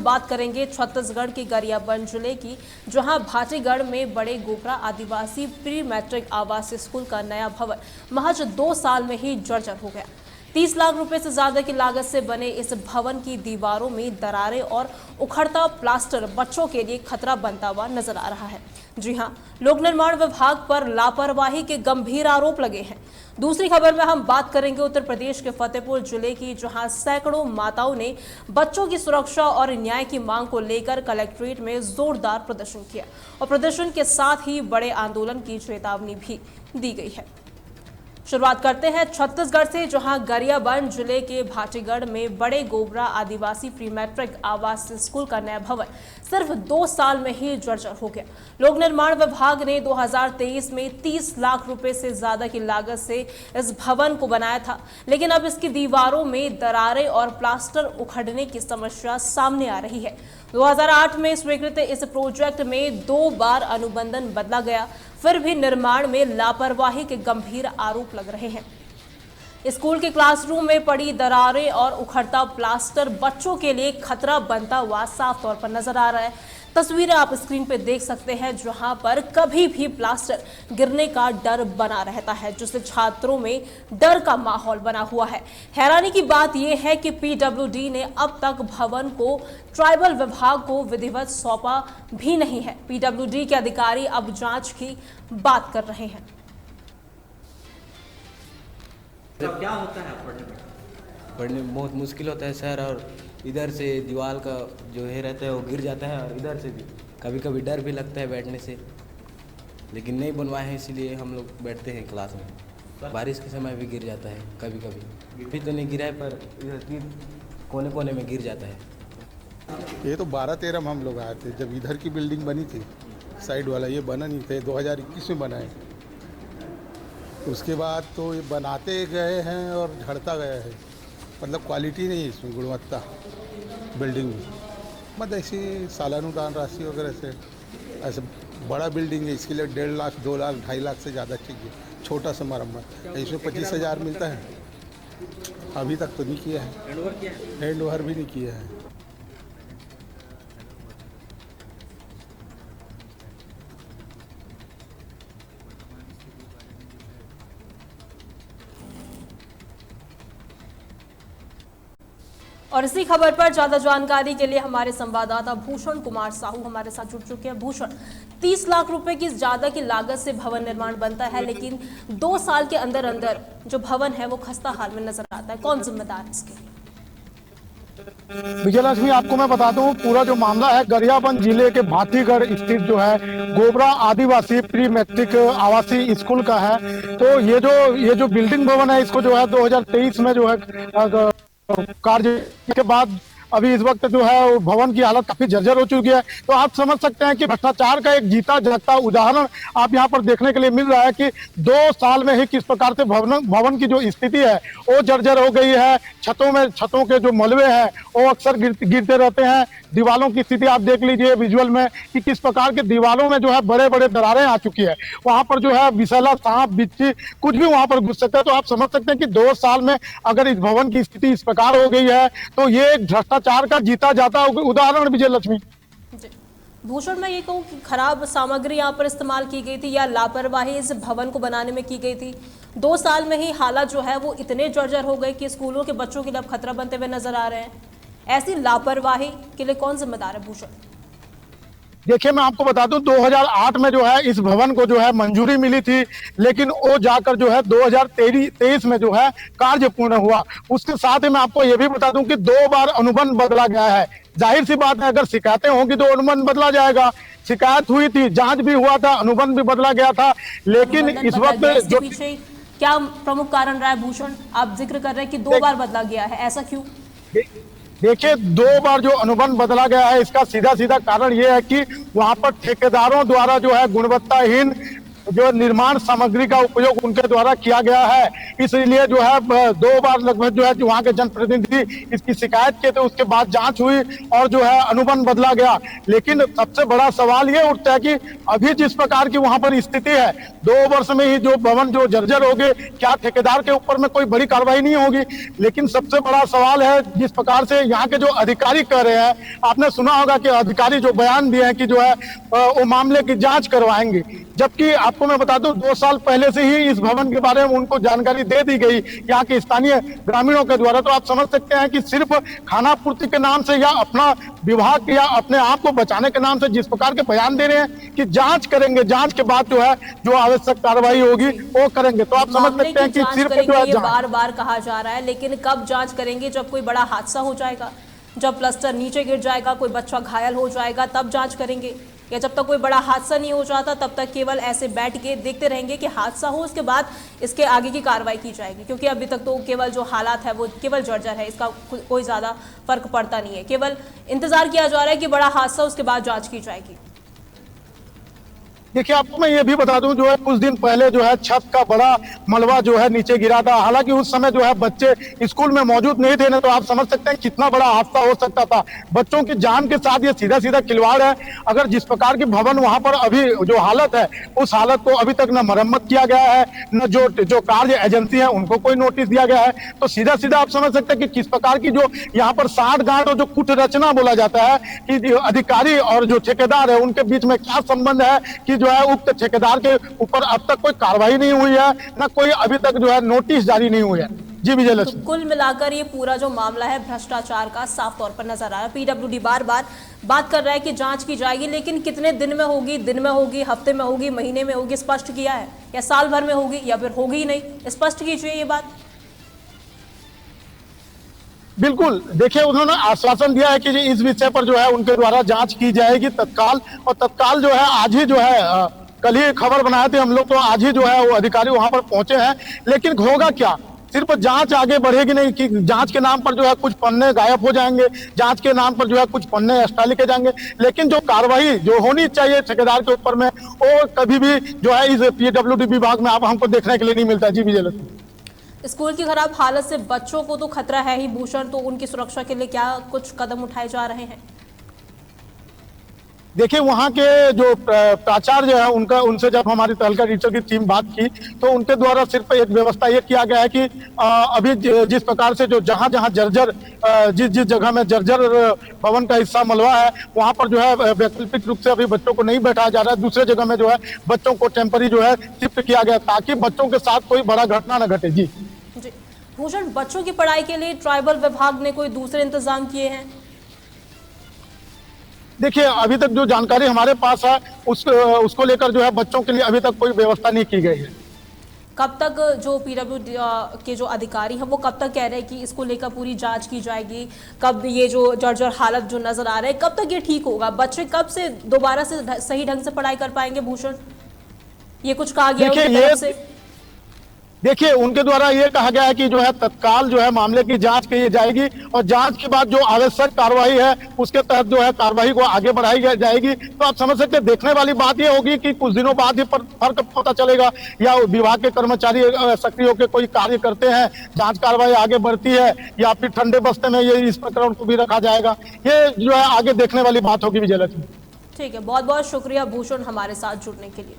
बात करेंगे छत्तीसगढ़ के गरियाबंद जिले की, जहां भाटीगढ़ में बड़े गोबरा आदिवासी प्री मैट्रिक आवासीय स्कूल का नया भवन महज 2 साल में ही जर्जर हो गया। 30 लाख रुपए से ज्यादा की लागत से बने इस भवन की दीवारों में दरारें और उखड़ता प्लास्टर बच्चों के लिए खतरा बनता हुआ नजर आ रहा है। जी हां, लोक निर्माण विभाग पर लापरवाही के गंभीर आरोप लगे हैं। दूसरी खबर में हम बात करेंगे उत्तर प्रदेश के फतेहपुर जिले की, जहां सैकड़ों माताओं ने बच्चों की सुरक्षा और न्याय की मांग को लेकर कलेक्ट्रेट में जोरदार प्रदर्शन किया और प्रदर्शन के साथ ही बड़े आंदोलन की चेतावनी भी दी गई है। शुरुआत करते हैं छत्तीसगढ़ से, जहां गरियाबंद जिले के भाटीगढ़ में बड़े गोबरा आदिवासी प्री मैट्रिक आवासीय स्कूल का नया भवन सिर्फ 2 साल में ही जर्जर हो गया। लोक निर्माण विभाग ने 2023 में 30 लाख रुपए से ज्यादा की लागत से इस भवन को बनाया था, लेकिन अब इसकी दीवारों में दरारें और प्लास्टर उखड़ने की समस्या सामने आ रही है। 2008 में स्वीकृत इस प्रोजेक्ट में 2 बार अनुबंधन बदला गया, फिर भी निर्माण में लापरवाही के गंभीर आरोप लग रहे हैं। स्कूल के क्लासरूम में पड़ी दरारें और उखड़ता प्लास्टर बच्चों के लिए खतरा बनता हुआ साफ तौर पर नजर आ रहा है। तस्वीरें आप स्क्रीन पे देख सकते हैं, जहां पर कभी भी प्लास्टर गिरने का डर बना रहता है, जिससे छात्रों में डर का माहौल बना हुआ है। हैरानी की बात यह है कि पीडब्ल्यूडी ने अब तक भवन को ट्राइबल विभाग को विधिवत सौंपा भी नहीं है। पीडब्ल्यूडी के अधिकारी अब जांच की बात कर रहे हैं। क्या होता है पढ़ने में बहुत मुश्किल होता है सर, और इधर से दीवार का जो है रहता है वो गिर जाता है, और इधर से भी कभी कभी डर भी लगता है बैठने से, लेकिन नहीं बनवाए हैं इसीलिए हम लोग बैठते हैं क्लास में। बारिश के समय भी गिर जाता है कभी कभी, फिर तो नहीं गिरा है पर इधर कोने कोने में गिर जाता है। ये तो 12-13 में हम लोग आए थे जब इधर की बिल्डिंग बनी थी, साइड वाला ये बना नहीं थे, 2021 में बना है। उसके बाद तो ये बनाते गए हैं और झड़ता गया है, मतलब क्वालिटी नहीं है इसमें, गुणवत्ता बिल्डिंग में। मतलब ऐसी सालानुदान राशि वगैरह से ऐसे बड़ा बिल्डिंग है, इसके लिए 1.5 लाख 2 लाख 2.5 लाख से ज़्यादा चाहिए। छोटा सा मरम्मत इसमें 25,000 मिलता है, अभी तक तो नहीं किया है, हैंड ओवर भी नहीं किया है। और इसी खबर पर ज्यादा जानकारी के लिए हमारे संवाददाता भूषण कुमार साहू हमारे साथ जुड़ चुके हैं। भूषण, 30 लाख रुपए की ज्यादा की लागत से भवन निर्माण बनता है, लेकिन 2 साल के अंदर अंदर जो भवन है वो खस्ता हाल में नजर आता है, कौन जिम्मेदार है इसके? विजयलक्ष्मी, आपको मैं बता दूं पूरा जो मामला है गरियाबंद जिले के भाटीगढ़ स्थित जो है गोबरा आदिवासी प्री मैट्रिक आवासीय स्कूल का है। तो ये जो बिल्डिंग भवन है, इसको जो है 2023 में जो है कार्य के बाद अभी इस वक्त जो है भवन की हालत काफी जर्जर हो चुकी है। तो आप समझ सकते हैं कि भ्रष्टाचार का एक जीता जागता उदाहरण आप यहाँ पर देखने के लिए मिल रहा है कि 2 साल में ही किस प्रकार से भवन की जो स्थिति है वो जर्जर हो गई है। छतों के जो मलबे हैं वो अक्सर गिरते रहते हैं। दीवारों की स्थिति आप देख लीजिए विजुअल में कि किस प्रकार के दीवारों में जो है बड़े बड़े दरारें आ चुकी है। वहां पर जो है विषैला सांप बिच्छी कुछ भी वहां पर घुस सकता है। तो आप समझ सकते हैं कि 2 साल में अगर इस भवन की स्थिति इस प्रकार हो गई है तो ये एक भ्रष्टाचार का जीता जाता उदाहरण। विजय लक्ष्मी, भूषण, मैं ये कहूँ कि खराब सामग्री यहाँ पर इस्तेमाल की गई थी या लापरवाही इस भवन को बनाने में की गई थी? 2 साल में ही हालात जो है वो इतने जर्जर हो गए कि स्कूलों के बच्चों के लिए अब खतरा बनते हुए नजर आ रहे हैं। ऐसी लापरवाही के लिए कौन जिम्मेदार है भूषण? देखिए, मैं आपको बता दूं 2008 में जो है इस भवन को जो है मंजूरी मिली थी, लेकिन वो जाकर जो है 2023 में जो है कार्य पूर्ण हुआ। उसके साथ ही मैं आपको ये भी बता दूं कि 2 बार अनुबंध बदला गया है। जाहिर सी बात है, अगर शिकायतें होंगी तो अनुबंध बदला जाएगा। शिकायत हुई थी, जांच भी हुआ था, अनुबंध भी बदला गया था, लेकिन इस वक्त जो पीछे क्या प्रमुख कारण रहा है भूषण? आप जिक्र कर रहे हैं कि 2 बार बदला गया है, ऐसा क्यों? देखिए, 2 बार जो अनुबंध बदला गया है इसका सीधा कारण ये है कि वहां पर ठेकेदारों द्वारा जो है गुणवत्ताहीन जो निर्माण सामग्री का उपयोग उनके द्वारा किया गया है। इसलिए जो है 2 बार लगभग जो है वहाँ के जनप्रतिनिधि इसकी शिकायत किए थे, उसके बाद जांच हुई और जो है अनुबंध बदला गया। लेकिन सबसे बड़ा सवाल ये उठता है कि अभी जिस प्रकार की वहाँ पर स्थिति है, 2 वर्ष में ही जो भवन जो जर्जर हो गए, क्या ठेकेदार के ऊपर में कोई बड़ी कार्रवाई नहीं होगी? लेकिन सबसे बड़ा सवाल है जिस प्रकार से यहाँ के जो अधिकारी कह रहे हैं, आपने सुना होगा कि अधिकारी जो बयान दिए हैं कि जो है वो मामले की जांच करवाएंगे, जबकि आपको मैं बता दूं 2 साल पहले से ही इस भवन के बारे में उनको जानकारी दे दी गई यहाँ के स्थानीय ग्रामीणों के द्वारा। तो आप समझ सकते हैं कि सिर्फ खाना पूर्ति के नाम से या अपना विभाग या अपने आप को बचाने के नाम से जिस प्रकार के बयान दे रहे हैं कि जांच करेंगे, जांच के बाद जो है जो आवश्यक कार्रवाई होगी वो करेंगे। तो आप समझ सकते हैं कि सिर्फ जो है बार बार कहा जा रहा है, लेकिन कब जांच करेंगे? जब कोई बड़ा हादसा हो जाएगा, जब प्लास्टर नीचे गिर जाएगा, कोई बच्चा घायल हो जाएगा, तब जांच करेंगे? या जब तक कोई बड़ा हादसा नहीं हो जाता तब तक केवल ऐसे बैठ के देखते रहेंगे कि हादसा हो, उसके बाद इसके आगे की कार्रवाई की जाएगी? क्योंकि अभी तक तो केवल जो हालात है वो केवल जर्जर है, इसका कोई ज़्यादा फर्क पड़ता नहीं है। केवल इंतजार किया जा रहा है कि बड़ा हादसा, उसके बाद जाँच की जाएगी। देखिए, आपको मैं ये भी बता दूं, जो है कुछ दिन पहले जो है छत का बड़ा मलबा जो है नीचे गिरा था। हालांकि उस समय जो है बच्चे स्कूल में मौजूद नहीं थे ना, तो आप समझ सकते हैं कितना बड़ा हादसा हो सकता था। बच्चों की जान के साथ ये सीधा सीधा खिलवाड़ है। अगर जिस प्रकार की भवन वहां पर अभी जो हालत है, उस हालत को अभी तक न मरम्मत किया गया है, न जो कार्य एजेंसी है उनको कोई नोटिस दिया गया है, तो सीधा सीधा आप समझ सकते हैं कि किस प्रकार की जो यहाँ पर साठ गांठ और जो कुट रचना बोला जाता है कि अधिकारी और जो ठेकेदार है उनके बीच में क्या संबंध है कि जो है उक्त ठेकेदार के ऊपर अब तक कोई कार्रवाई नहीं हुई है, ना कोई अभी तक जो है नोटिस जारी नहीं हुई है। जी विजय लक्ष्मी। तो कुल मिलाकर ये पूरा जो मामला है भ्रष्टाचार का साफ तौर पर नजर आ रहा है। पीडब्ल्यूडी बार बार बात कर रहा है कि जांच की जाएगी, लेकिन कितने दिन में होगी? दिन में होगी, हफ्ते में होगी, महीने में होगी? स्पष्ट किया है? या साल भर में होगी या फिर होगी ही नहीं? स्पष्ट कीजिए ये बात। बिल्कुल, देखिए उन्होंने आश्वासन दिया है कि इस विषय पर जो है उनके द्वारा जांच की जाएगी तत्काल, और तत्काल जो है आज ही जो है कल ही खबर बनाए थे हम लोग, तो आज ही जो है वो अधिकारी वहां पर पहुंचे हैं। लेकिन होगा क्या? सिर्फ जांच आगे बढ़ेगी नहीं कि जांच के नाम पर जो है कुछ पन्ने गायब हो जाएंगे, जांच के नाम पर जो है कुछ पन्ने एक्स्ट्रा लिखे जाएंगे, लेकिन जो कार्रवाई जो होनी चाहिए ठेकेदार के ऊपर में वो कभी भी जो है इस पीडब्ल्यूडी विभाग में आप हमको देखने के लिए नहीं मिलता। जी विजय लक्ष्मी। स्कूल की खराब हालत से बच्चों को तो खतरा है ही भूषण, तो उनकी सुरक्षा के लिए क्या कुछ कदम उठाए जा रहे हैं? देखिए, वहाँ के जो प्राचार्य है उनसे जब हमारी तहलका टीचर की टीम बात की तो उनके द्वारा सिर्फ एक व्यवस्था ये किया गया है कि अभी जिस प्रकार से जो जहाँ जर्जर जिस जगह में जर्जर भवन का हिस्सा मलबा है वहाँ पर जो है वैकल्पिक रूप से अभी बच्चों को नहीं बैठाया जा रहा है। दूसरे जगह में जो है बच्चों को टेम्पररी जो है शिफ्ट किया गया ताकि बच्चों के साथ कोई बड़ा घटना न घटे। जी भूषण, बच्चों की पढ़ाई के लिए ट्राइबल विभाग ने कोई दूसरे इंतजाम किए हैं? देखिए, अभी तक जो जानकारी हमारे पास है उसको लेकर जो है बच्चों के लिए अभी तक कोई व्यवस्था नहीं की गई है। कब तक जो पीडब्ल्यूडी के जो अधिकारी हैं वो कब तक कह रहे हैं कि इसको लेकर पूरी जांच की जाएगी? कब ये जो जर्जर हालत जो नजर आ रहा है कब तक ये ठीक होगा? बच्चे कब से दोबारा से सही ढंग से पढ़ाई कर पाएंगे? भूषण, ये कुछ कहा गया उनकी तरफ से? देखिए, उनके द्वारा ये कहा गया है कि जो है तत्काल जो है मामले की जांच की जाएगी और जांच के बाद जो आवश्यक कार्रवाई है उसके तहत जो है कार्रवाई को आगे बढ़ाई जाएगी। तो आप समझ सकते हैं, देखने वाली बात ये होगी कि कुछ दिनों बाद ही फर्क पता चलेगा या विभाग के कर्मचारी सक्रिय होकर कोई कार्य करते हैं, जांच कार्रवाई आगे बढ़ती है, या फिर ठंडे बस्ते में ये इस प्रकरण को भी रखा जाएगा। ये जो है आगे देखने वाली बात होगी। विजय लक्ष्मी। ठीक है, बहुत बहुत शुक्रिया भूषण हमारे साथ जुड़ने के लिए।